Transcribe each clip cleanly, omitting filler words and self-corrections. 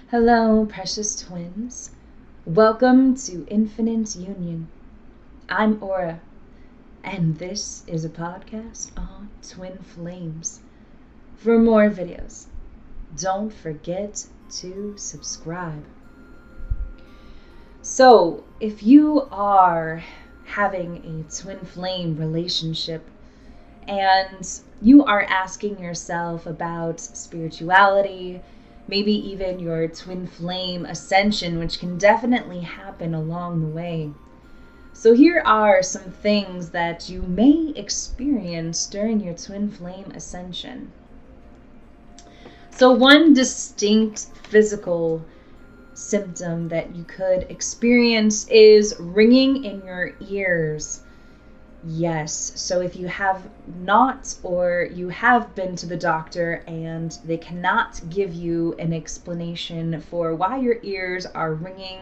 Hello, precious twins. Welcome to Infinite Union. I'm Aura, and this is a podcast on twin flames. For more videos, don't forget to subscribe. So, if you are having a twin flame relationship and you are asking yourself about spirituality, maybe even your twin flame ascension, which can definitely happen along the way. So here are some things that you may experience during your twin flame ascension. So one distinct physical symptom that you could experience is ringing in your ears. Yes, so if you have not, or you have been to the doctor and they cannot give you an explanation for why your ears are ringing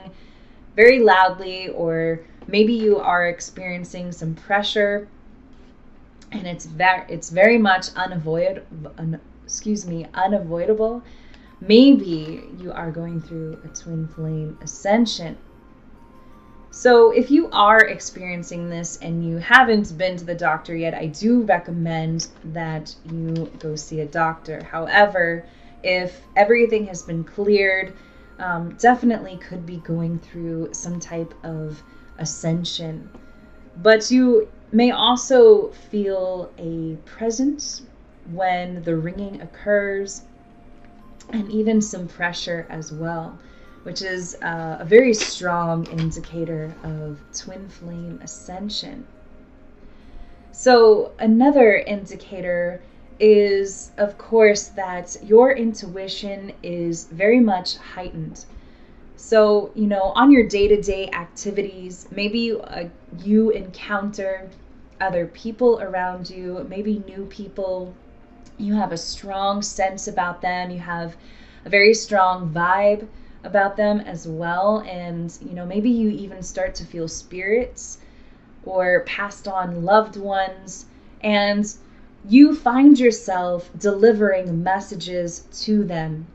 very loudly, or maybe you are experiencing some pressure and it's very much unavoidable. Maybe you are going through a twin flame ascension. So if you are experiencing this and you haven't been to the doctor yet, I do recommend that you go see a doctor. However, if everything has been cleared, definitely could be going through some type of ascension. But you may also feel a presence when the ringing occurs, and even some pressure as well, which is a very strong indicator of twin flame ascension. So another indicator is, of course, that your intuition is very much heightened. So, on your day-to-day activities, maybe you encounter other people around you, maybe new people. You have a strong sense about them. You have a very strong vibe about them as well. And, maybe you even start to feel spirits or passed on loved ones. And you find yourself delivering messages to them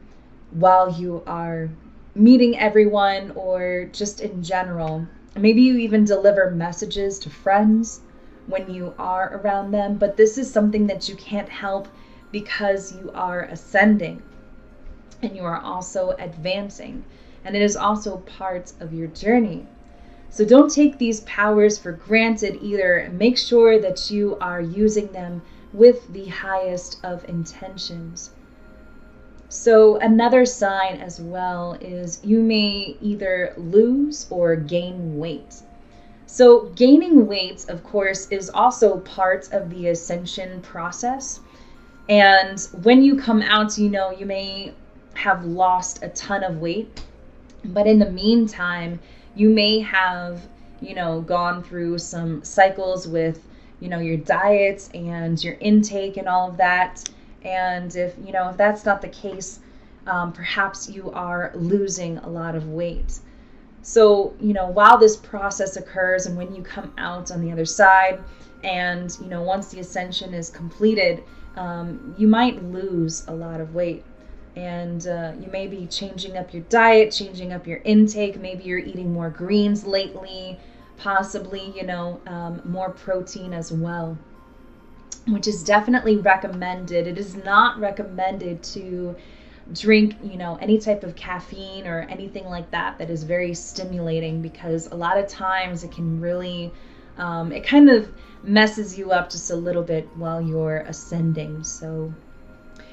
while you are meeting everyone, or just in general. Maybe you even deliver messages to friends when you are around them. But this is something that you can't help because you are ascending and you are also advancing, and it is also part of your journey. So don't take these powers for granted either. Make sure that you are using them with the highest of intentions. So another sign as well is you may either lose or gain weight. So gaining weight, of course, is also part of the ascension process. And when you come out, you may have lost a ton of weight, but in the meantime, you may have, gone through some cycles with, your diets and your intake and all of that. And if that's not the case, perhaps you are losing a lot of weight. So, while this process occurs and when you come out on the other side, and, once the ascension is completed, you might lose a lot of weight, and you may be changing up your diet, changing up your intake. Maybe you're eating more greens lately, possibly, more protein as well, which is definitely recommended. It is not recommended to drink, any type of caffeine or anything like that is very stimulating, because a lot of times it can really, it kind of messes you up just a little bit while you're ascending. So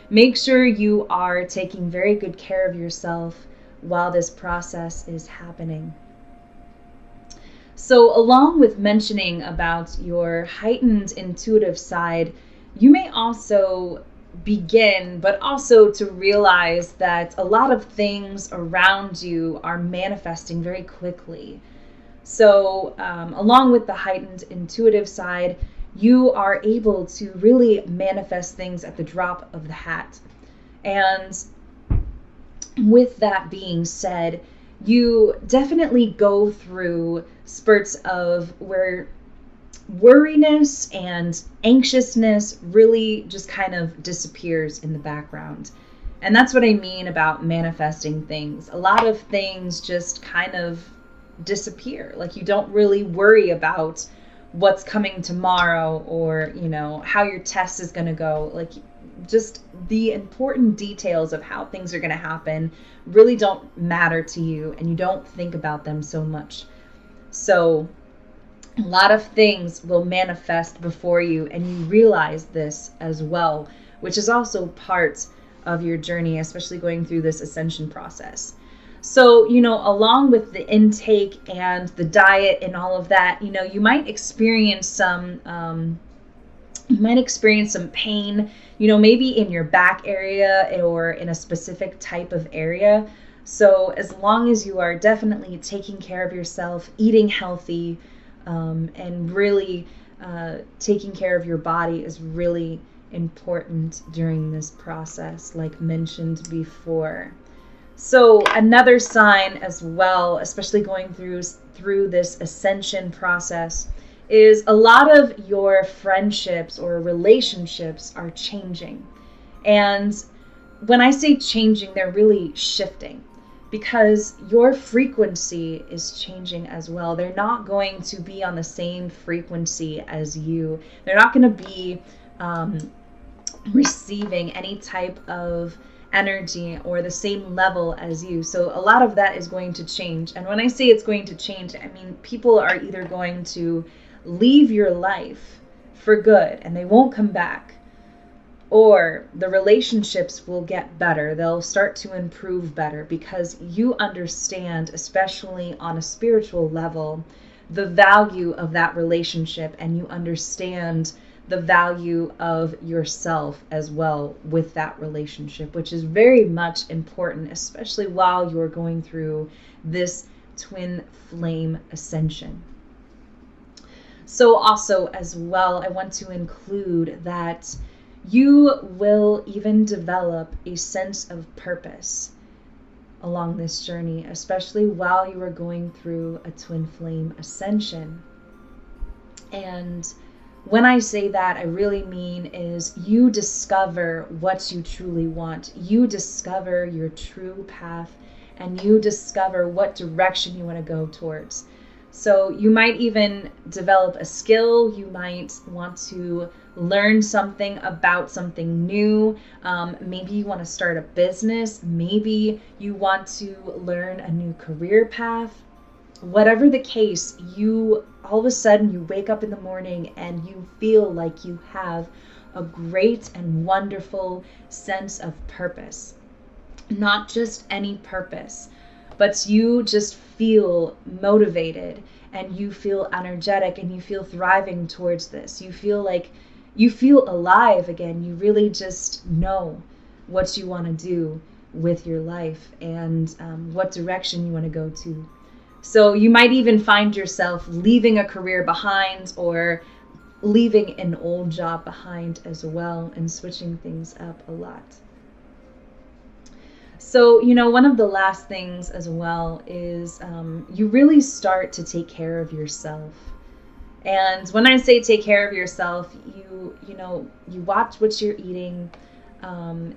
make sure you are taking very good care of yourself while this process is happening. So along with mentioning about your heightened intuitive side, you may also begin, but also to realize that a lot of things around you are manifesting very quickly. So along with the heightened intuitive side, you are able to really manifest things at the drop of the hat. And with that being said, you definitely go through spurts of where worriness and anxiousness really just kind of disappears in the background. And that's what I mean about manifesting things. A lot of things just kind of disappear. Like you don't really worry about what's coming tomorrow or, how your test is going to go. Like just the important details of how things are going to happen really don't matter to you, and you don't think about them so much. So a lot of things will manifest before you, and you realize this as well, which is also part of your journey, especially going through this ascension process. So, along with the intake and the diet and all of that, you might experience some pain, maybe in your back area or in a specific type of area. So as long as you are definitely taking care of yourself, eating healthy, and really taking care of your body is really important during this process, like mentioned before. So another sign as well, especially going through this ascension process, is a lot of your friendships or relationships are changing. And when I say changing, they're really shifting, because your frequency is changing as well. They're not going to be on the same frequency as you. They're not going to be receiving any type of energy or the same level as you. So a lot of that is going to change. And when I say it's going to change, I mean people are either going to leave your life for good and they won't come back, or the relationships will get better. They'll start to improve better because you understand, especially on a spiritual level, the value of that relationship, and you understand the value of yourself as well with that relationship, which is very much important, especially while you're going through this twin flame ascension. So also as well, I want to include that you will even develop a sense of purpose along this journey, especially while you are going through a twin flame ascension. And when I say that, I really mean is you discover what you truly want. You discover your true path, and you discover what direction you want to go towards. So you might even develop a skill. You might want to learn something about something new. Maybe you want to start a business. Maybe you want to learn a new career path. Whatever the case, you all of a sudden you wake up in the morning and you feel like you have a great and wonderful sense of purpose. Not just any purpose, but you just feel motivated and you feel energetic and you feel thriving towards this. You feel like you feel alive again. You really just know what you want to do with your life and what direction you want to go to. So you might even find yourself leaving a career behind or leaving an old job behind as well and switching things up a lot. So, one of the last things as well is you really start to take care of yourself. And when I say take care of yourself, you watch what you're eating.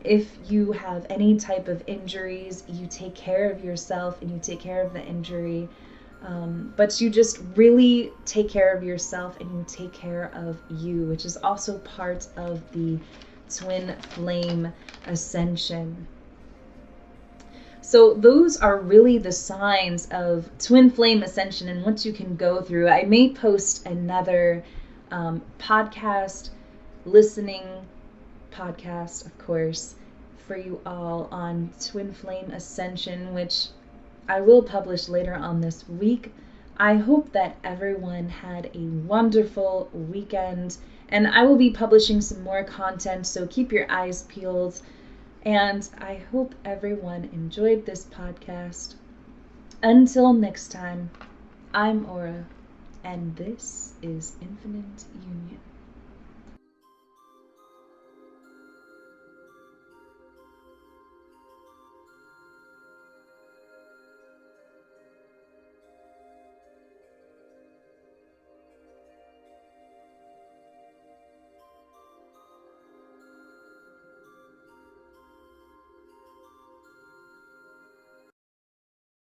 If you have any type of injuries, you take care of yourself and you take care of the injury. But you just really take care of yourself and you take care of you, which is also part of the twin flame ascension. So those are really the signs of twin flame ascension and what you can go through. I may post another listening podcast, of course, for you all on twin flame ascension, which I will publish later on this week. I hope that everyone had a wonderful weekend, and I will be publishing some more content, so keep your eyes peeled. And I hope everyone enjoyed this podcast. Until next time, I'm Aura, and this is Infinite Union.